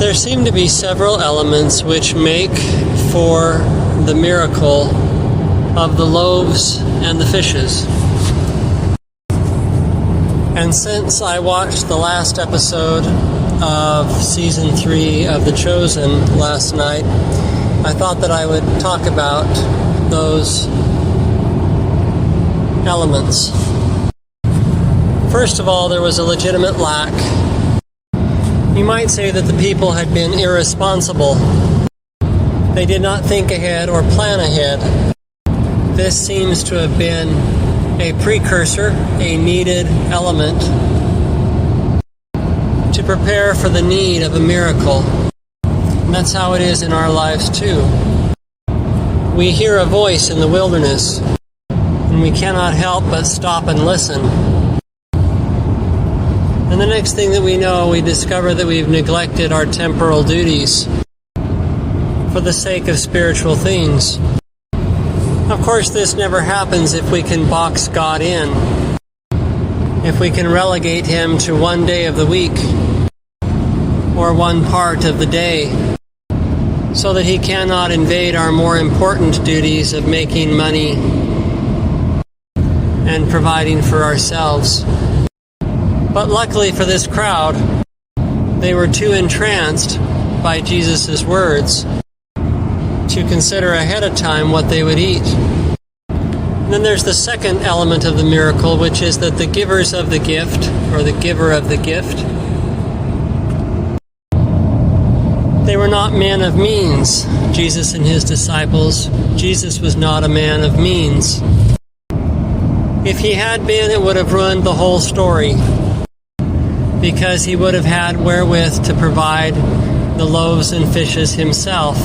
there seem to be several elements which make for the miracle of the loaves and the fishes. And since I watched the last episode of Season 3 of The Chosen last night, I thought that I would talk about those elements. First of all, there was a legitimate lack. You might say that the people had been irresponsible. They did not think ahead or plan ahead. This seems to have been a precursor, a needed element to prepare for the need of a miracle. And that's how it is in our lives too. We hear a voice in the wilderness, and we cannot help but stop and listen. And the next thing that we know, we discover that we've neglected our temporal duties for the sake of spiritual things. Of course, this never happens if we can box God in, if we can relegate Him to one day of the week or one part of the day, so that He cannot invade our more important duties of making money and providing for ourselves. But luckily for this crowd, they were too entranced by Jesus' words to consider ahead of time what they would eat. And then there's the second element of the miracle, which is that the givers of the gift, or the giver of the gift, they were not men of means, Jesus and His disciples. Jesus was not a man of means. If He had been, it would have ruined the whole story, because He would have had wherewith to provide the loaves and fishes Himself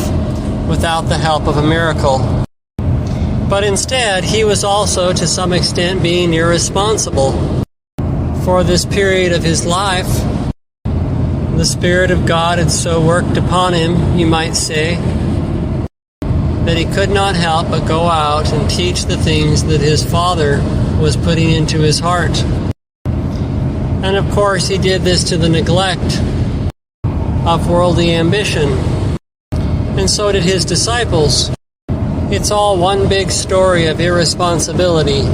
without the help of a miracle. But instead, He was also, to some extent, being irresponsible. For this period of His life, the Spirit of God had so worked upon Him, you might say, that He could not help but go out and teach the things that His Father was putting into His heart. And of course, He did this to the neglect of worldly ambition. And so did His disciples. It's all one big story of irresponsibility.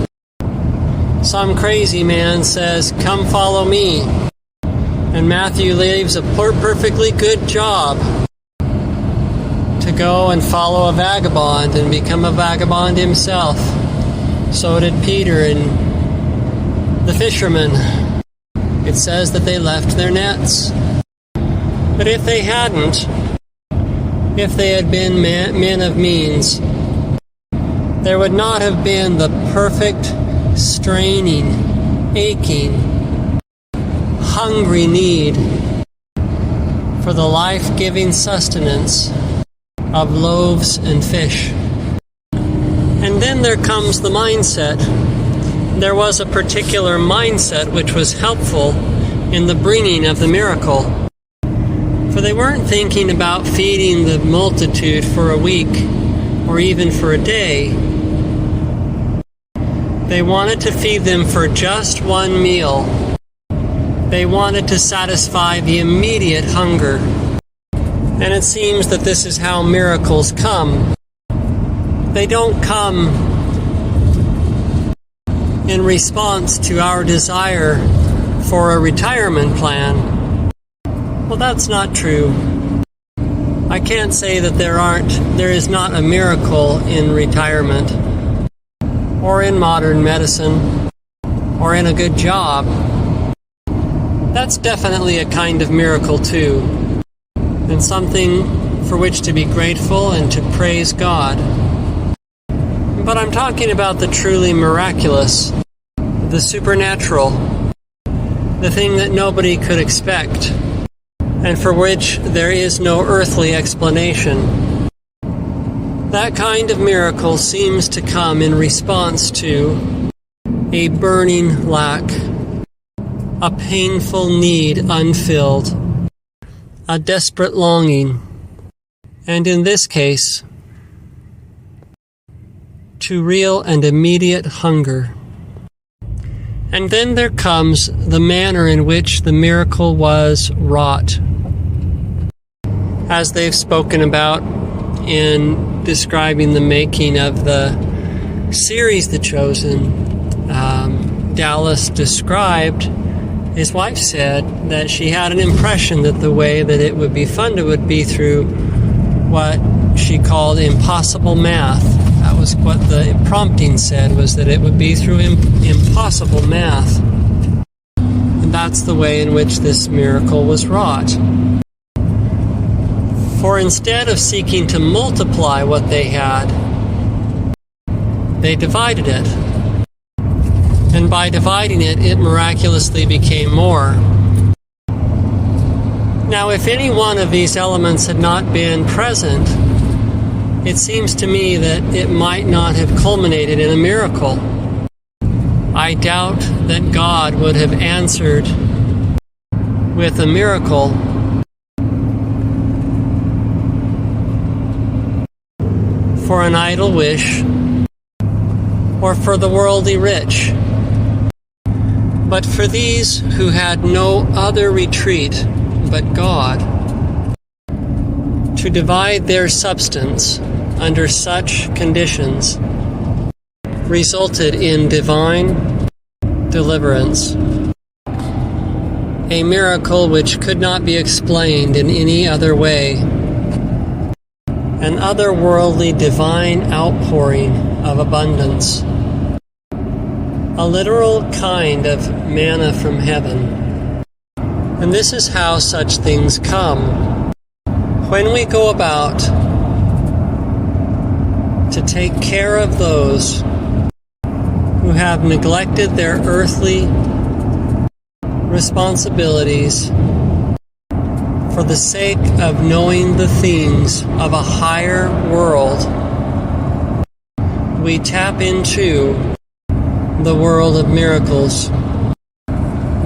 Some crazy man says, "Come follow me." And Matthew leaves a perfectly good job to go and follow a vagabond and become a vagabond himself. So did Peter and the fishermen. It says that they left their nets. But if they hadn't, if they had been men of means, there would not have been the perfect, straining, aching, hungry need for the life-giving sustenance of loaves and fish. And then there comes the mindset. There was a particular mindset which was helpful in the bringing of the miracle. For they weren't thinking about feeding the multitude for a week or even for a day. They wanted to feed them for just one meal. They wanted to satisfy the immediate hunger. And it seems that this is how miracles come. They don't come in response to our desire for a retirement plan. Well, that's not true. I can't say that there is not a miracle in retirement, or in modern medicine, or in a good job. That's definitely a kind of miracle too, and something for which to be grateful and to praise God. But I'm talking about the truly miraculous, the supernatural, the thing that nobody could expect, and for which there is no earthly explanation. That kind of miracle seems to come in response to a burning lack, a painful need unfilled, a desperate longing, and in this case, to real and immediate hunger. And then there comes the manner in which the miracle was wrought. as they've spoken about in describing the making of the series The Chosen. Dallas described, his wife said that she had an impression that the way that it would be funded would be through what she called impossible math. That was what the prompting said, was that it would be through impossible math. And that's the way in which this miracle was wrought. For instead of seeking to multiply what they had, they divided it. And by dividing it, it miraculously became more. Now, if any one of these elements had not been present, it seems to me that it might not have culminated in a miracle. I doubt that God would have answered with a miracle for an idle wish or for the worldly rich, but for these who had no other retreat but God, to divide their substance under such conditions resulted in divine deliverance, a miracle which could not be explained in any other way, an otherworldly divine outpouring of abundance, a literal kind of manna from heaven. And this is how such things come. When we go about to take care of those who have neglected their earthly responsibilities for the sake of knowing the things of a higher world, we tap into the world of miracles,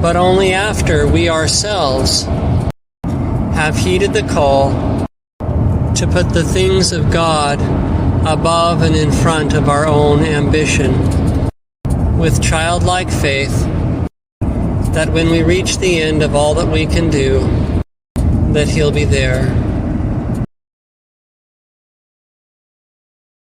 but only after we ourselves have heeded the call to put the things of God above and in front of our own ambition, with childlike faith that when we reach the end of all that we can do, that He'll be there.